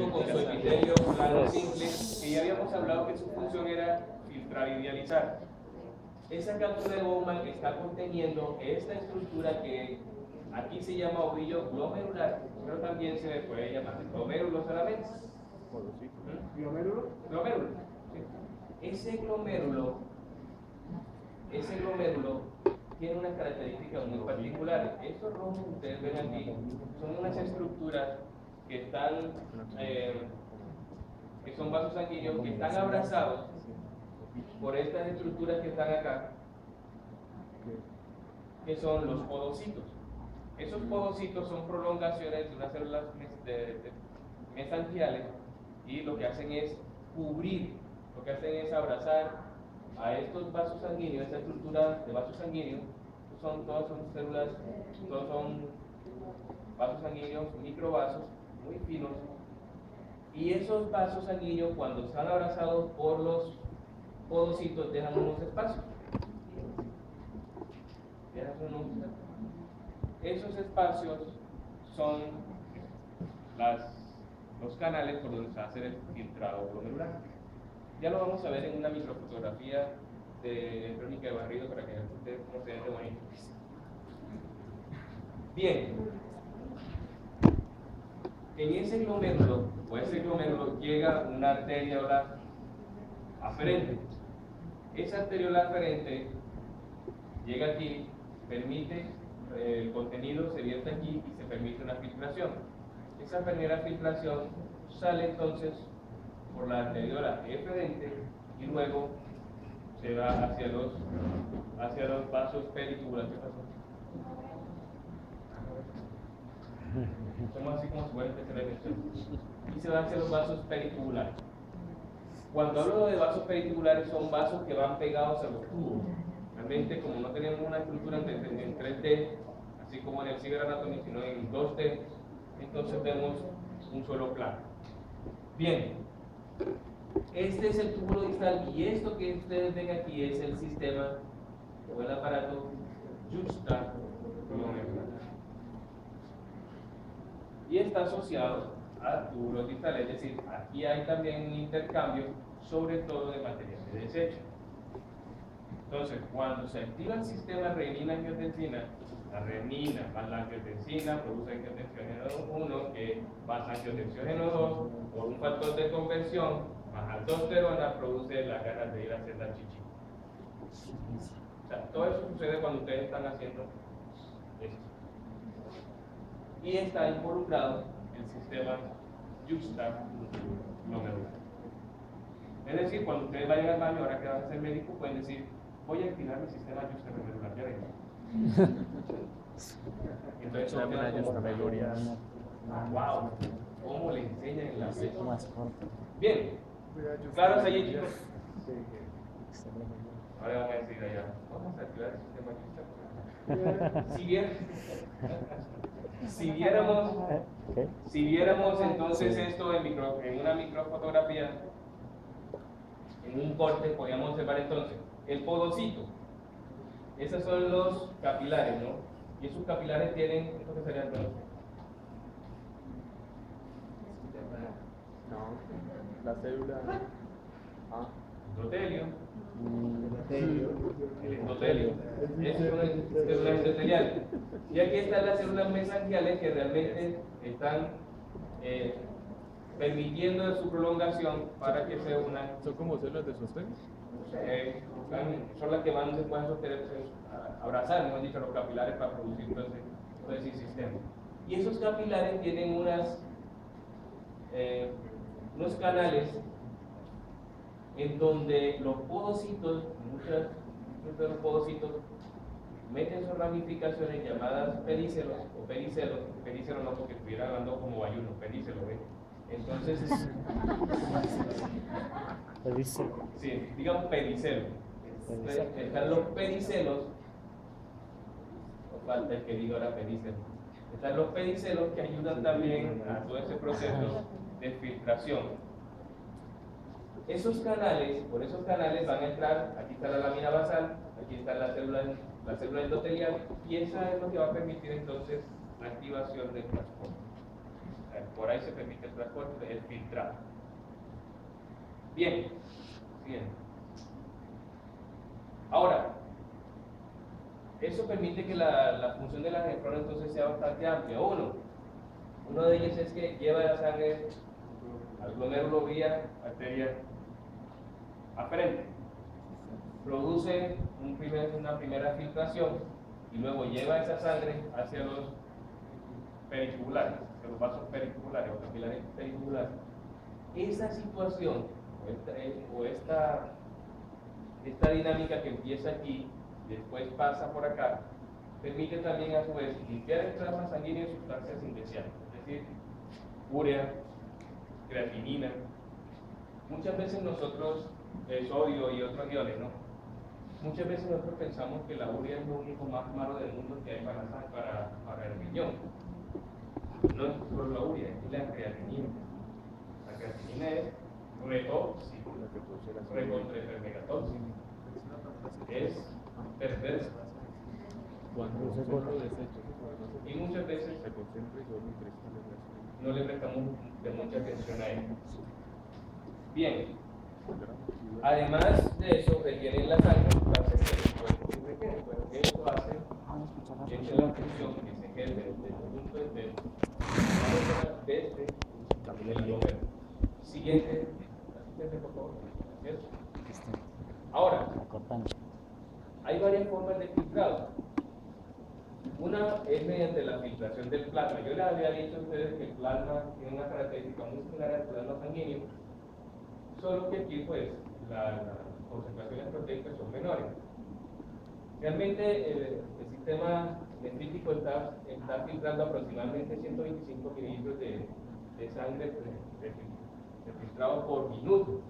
tengo con su epitelio plano simple, que ya habíamos hablado que su función era filtrar y dializar. Esa captura de Bowman está conteniendo esta estructura que aquí se llama ovillo glomerular, pero también se le puede llamar glomérulo solamente. ¿Glomérulo? Glomérulo. Sí. Ese glomérulo tiene unas características muy particulares. Estos rojos que ustedes ven aquí son unas estructuras que están, que son vasos sanguíneos que están abrazados por estas estructuras que están acá, que son los podocitos. Esos podocitos son prolongaciones de unas células mesangiales y lo que hacen es cubrir, lo que hacen es abrazar a estos vasos sanguíneos, esta estructura de vasos sanguíneos. Todas son células, todos son vasos sanguíneos, microvasos, muy finos. Y esos vasos sanguíneos, cuando están abrazados por los podocitos, dejan unos espacios. Esos espacios son los canales por donde se hace el filtrado glomerular. Ya lo vamos a ver en una microfotografía de Verónica de Barrido para que vean ustedes cómo se ve de bonito. Bien, en ese glomérulo, o ese glomérulo, llega una arteriola aferente. Esa arteriola aferente llega aquí, permite, el contenido se vierte aquí y se permite una filtración. Esa primera filtración sale entonces por la arteriola eferente y luego se va hacia los vasos peritubulares. ¿Qué pasó? Somos así como si fuera y se va hacia los vasos peritubulares. Cuando hablo de vasos peritubulares, son vasos que van pegados a los tubos. Realmente, como no tenemos una estructura en 3D, así como en el Cyber Anatomy, sino en 2D, entonces vemos un solo plano. Bien, este es el túbulo distal y esto que ustedes ven aquí es el sistema o el aparato juxtaglomerular. Y está asociado a túbulos distales, es decir, aquí hay también un intercambio, sobre todo de material de desecho. Entonces, cuando se activa el sistema renina-angiotensina, la renina más la angiotensina produce angiotensina 1, que más angiotensina 2, por un factor de conversión, más aldosterona produce las ganas de ir a hacer la chichi. O sea, todo eso sucede cuando ustedes están haciendo esto. Y está involucrado el sistema juxtaglomerular. Es decir, cuando ustedes vayan al baño, ahora que van a ser médicos, pueden decir: voy a activar mi sistema juxtaglomerular, ya ven. Entonces, wow, ¿cómo le enseñan en la clase? Bien, claro, allí, chicos. Ahora vamos a decir allá, vamos a activar el sistema juxtaglomerular. Si viéramos entonces esto en una microfotografía, en un corte, podríamos observar entonces el podocito. Esos son los capilares, ¿no? Y esos capilares tienen, ¿esto qué sería entonces? No, la célula. Endotelio. El endotelio. Eso es una célula endotelial. Y aquí están las células mesangiales que realmente están permitiendo su prolongación para que sea una. ¿Son como células de sostén? Son las que van después a abrazar, hemos dicho, los capilares para producir todo ese sistema. Y esos capilares tienen unos canales en donde los podocitos, muchos de los podocitos meten sus ramificaciones llamadas pedicelos o pericelos no porque estuviera hablando como bayuno, pedicelo, ¿ven? Entonces, sí, digamos pedicelo. Están los pedicelos, no falta el que diga ahora pedicelo. Están los pedicelos que ayudan también a todo ese proceso de filtración. Esos canales, por esos canales van a entrar, aquí está la lámina basal, aquí está la célula endotelial, y esa es lo que va a permitir entonces la activación del transporte. sea, por ahí se permite el transporte, el filtrado. Bien, siguiente. Ahora, eso permite que la función de la nefrona entonces sea bastante amplia. Uno de ellos es que lleva la sangre al glomérulo vía arteria aferente, produce una primera filtración y luego lleva esa sangre hacia los periculares, hacia los vasos periculares o capilares periculares. Esa situación o esta dinámica que empieza aquí, después pasa por acá, permite también a su vez limpiar el plasma sanguíneo de sustancias indeseadas, es decir, urea, creatinina. Muchas veces nosotros, sodio y otros iones, ¿no? Muchas veces nosotros pensamos que la urea es lo único más malo del mundo que hay para el riñón. No es solo la urea, es la creatinina. La creatinina es recontrahipermegatóxica. Es perversa. Cuando se con los desechos, Y muchas veces se concentra y solo cristales de azúcar. no le prestamos de mucha atención a ello. Bien, además de eso, retienen la sangre sustancias que después se retienen. Bueno, esto hace que esta es la función que se ejerce desde el punto desde el glomérulo. Siguiente, por favor. ¿Cierto? Ahora, hay varias formas de filtrado. Una es mediante la filtración del plasma. Yo les había dicho a ustedes que el plasma tiene una característica muy similar al plasma sanguíneo, solo que aquí pues las concentraciones proteicas son menores. Realmente el sistema nefrítico está filtrando aproximadamente 125 mililitros de sangre de filtrado por minuto,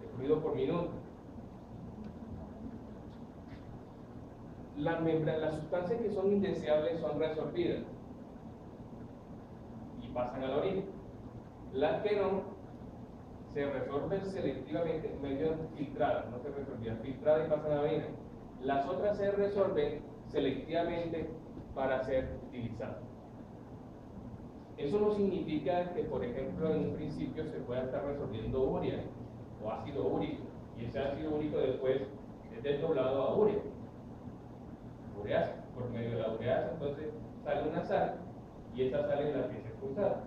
de fluido por minuto. Las sustancias que son indeseables son resorbidas y pasan a la orina. Las que no se resorben selectivamente, medio filtradas, no se resolvían, filtradas y pasan a la orina. Las otras se resorben selectivamente para ser utilizadas. Eso no significa que, por ejemplo, en un principio se pueda estar resolviendo urea o ácido úrico, y ese ácido úrico después es desdoblado a urea. Ureasa, por medio de la ureasa, entonces sale una sal y esa sal es la que es expulsada.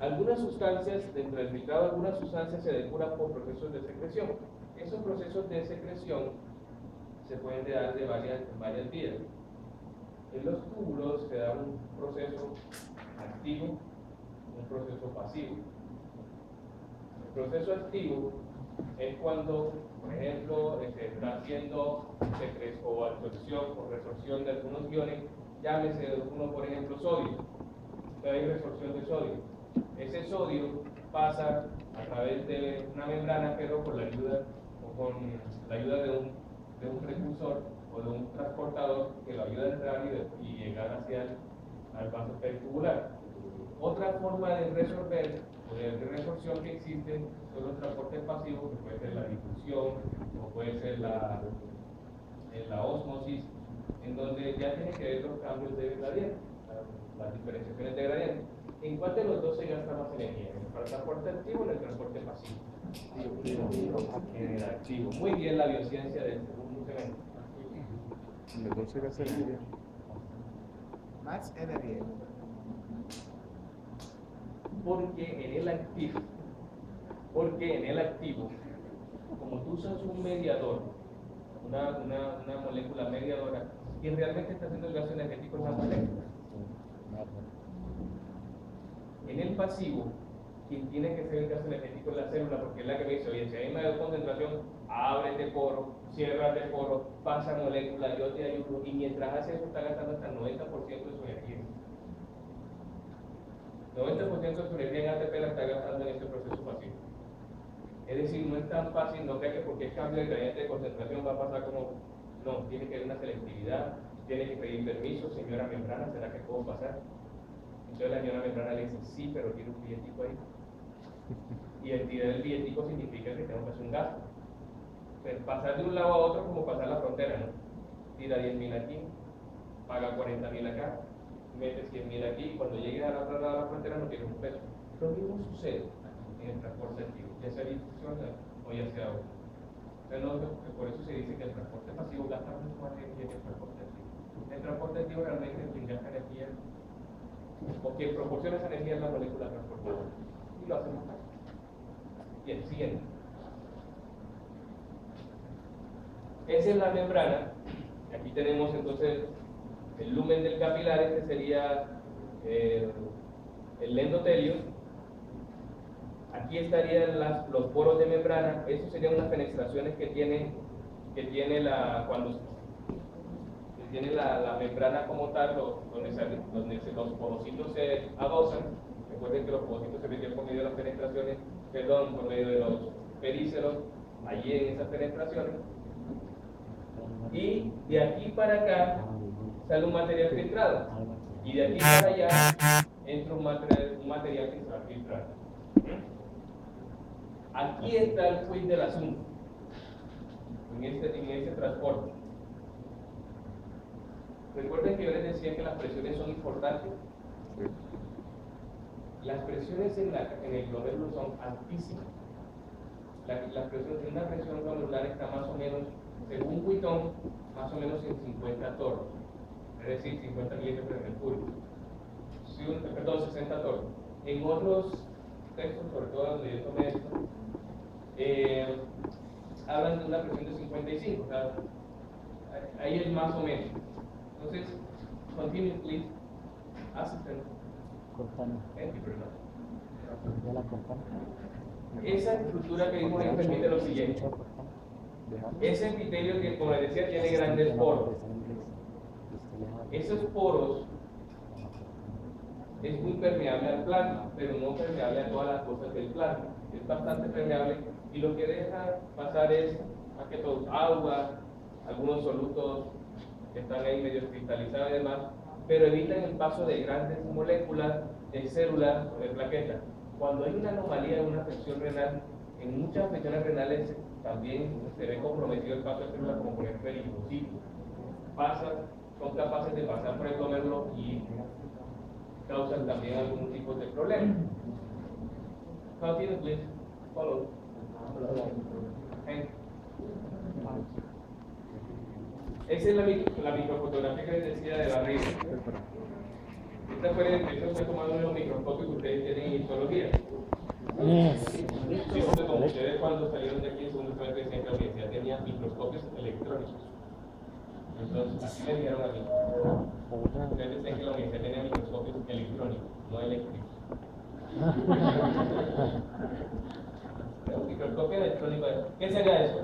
Algunas sustancias, dentro del filtrado, algunas sustancias se depuran por procesos de secreción. Esos procesos de secreción se pueden dar de varias vías. En los túbulos se da un proceso activo, un proceso pasivo. El proceso activo es cuando, por ejemplo, se está haciendo o absorción o resorción de algunos iones, llámese uno, por ejemplo, sodio. Hay resorción de sodio. Ese sodio pasa a través de una membrana, pero con la ayuda de un precursor o de un transportador que lo ayuda a entrar y llegar hacia el vaso peritubular. Otra forma de resolver o de resorción que existe son los transportes pasivos, que puede ser la difusión o puede ser la ósmosis, en donde ya tiene que ver los cambios de gradiente, las diferenciaciones de gradiente. ¿En cuál de los dos se gasta más energía? ¿En el transporte activo o en el transporte pasivo? En el activo. Muy bien la biociencia del segundo semestre. En los dos se gasta energía. Más energía. Porque en el activo, como tú usas un mediador, una molécula mediadora, quien realmente está haciendo el gasto energético es la molécula. En el pasivo, quien tiene que hacer el gasto energético es la célula, porque es la que me dice, oye, si hay mayor concentración, ábrete poro, ciérrate poro, pasa molécula, yo te ayudo, y mientras hace eso está gastando hasta el 90% de su energía. 90% de su energía en ATP la está gastando en este proceso pasivo. Es decir, no es tan fácil, no cree que porque el cambio de gradiente de concentración va a pasar como, no, tiene que haber una selectividad, tiene que pedir permiso, señora membrana, ¿será que puedo pasar? Entonces la señora membrana le dice, sí, pero tiene un billetico ahí. Y el tirar el billetico significa que tengo que hacer un gasto. Pero pasar de un lado a otro como pasar la frontera, ¿no? Tira 10.000 aquí, paga 40.000 acá, mete 100.000 aquí, y cuando llegues a la otra lado de la frontera no tienes un peso. Lo mismo sucede aquí en el transporte activo, ya sea institucional o ya sea otro. Por eso se dice que el transporte pasivo gasta mucho más energía que el transporte activo. El transporte activo realmente quien gasta energía, o quien proporciona esa energía es la molécula transportada. Y lo hacemos acá. Bien, siguiente. Esa es la membrana. Aquí tenemos entonces el lumen del capilar. Este sería el endotelio. Aquí estarían los poros de membrana. Esas serían unas fenestraciones que tiene la membrana como tal, donde los porocitos se adosan. Recuerden que los porocitos se meten por medio de las fenestraciones, por medio de los períceros, allí en esas fenestraciones. Y de aquí para acá sale un material filtrado. Y de aquí para allá entra un material que se va a filtrar. Aquí está el quid del asunto, en este transporte. Recuerden que yo les decía que las presiones son importantes. Las presiones en el glomérulo son altísimas. Una presión glomerular está más o menos, según Witton, más o menos en 50 toros, es decir, 50 milímetros de mercurio. 60 toros. En otros textos, sobre todo donde yo tomé esto, hablan de una presión de 55, o sea, ahí es más o menos. Entonces, continue, please. Assistant. Thank you very much. Esa estructura que vimos ahí permite lo siguiente. Ese epitelio que, como les decía, tiene grandes poros. Esos poros es muy permeable al plasma, pero no permeable a todas las cosas del plasma. Es bastante permeable y lo que deja pasar es, más que todo, agua, algunos solutos que están ahí medio cristalizados y demás, pero evitan el paso de grandes moléculas, de células o de plaquetas. Cuando hay una anomalía en una afección renal, en muchas afecciones renales también se ve comprometido el paso de células, como por ejemplo el linfocito. Son capaces de pasar por el glomérulo y causan también algún tipo de problema. Continue, please. Follow. Esa es la microfotografía que les decía de barriga. Esta fue tomada en los microscopios que ustedes tienen en histología. Sí, porque como ustedes cuando salieron de aquí en segundo semestre decían que la universidad tenía microscopios electrónicos. Entonces, así me dijeron a mí. Ustedes decían que la universidad tenía microscopios electrónicos, no eléctricos. Microscopio electrónico, ¿qué sería eso?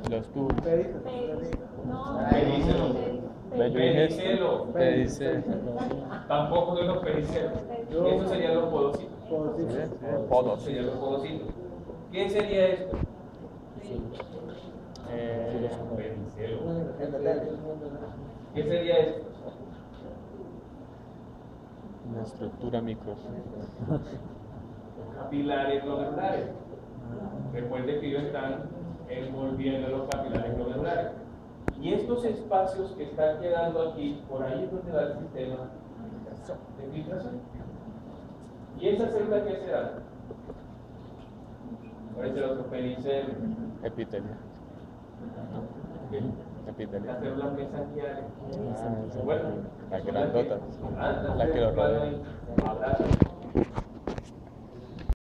Los tubos. Pedicelo. Tampoco de los pedicelos. Esos serían los podocitos. Podos. Serían los podocitos. ¿Qué sería esto? Pedicelo. ¿Qué sería esto? Una estructura micro. Capilares glomerulares. Recuerden que ellos están envolviendo los capilares glomerulares. Y estos espacios que están quedando aquí, por ahí es donde va el sistema de filtración. ¿Y esa célula qué será? Puede ser otro pedicelo. Epitelio. Epitelio. Las células mesangiales. Bueno, las grandotas. Las que lo rodean.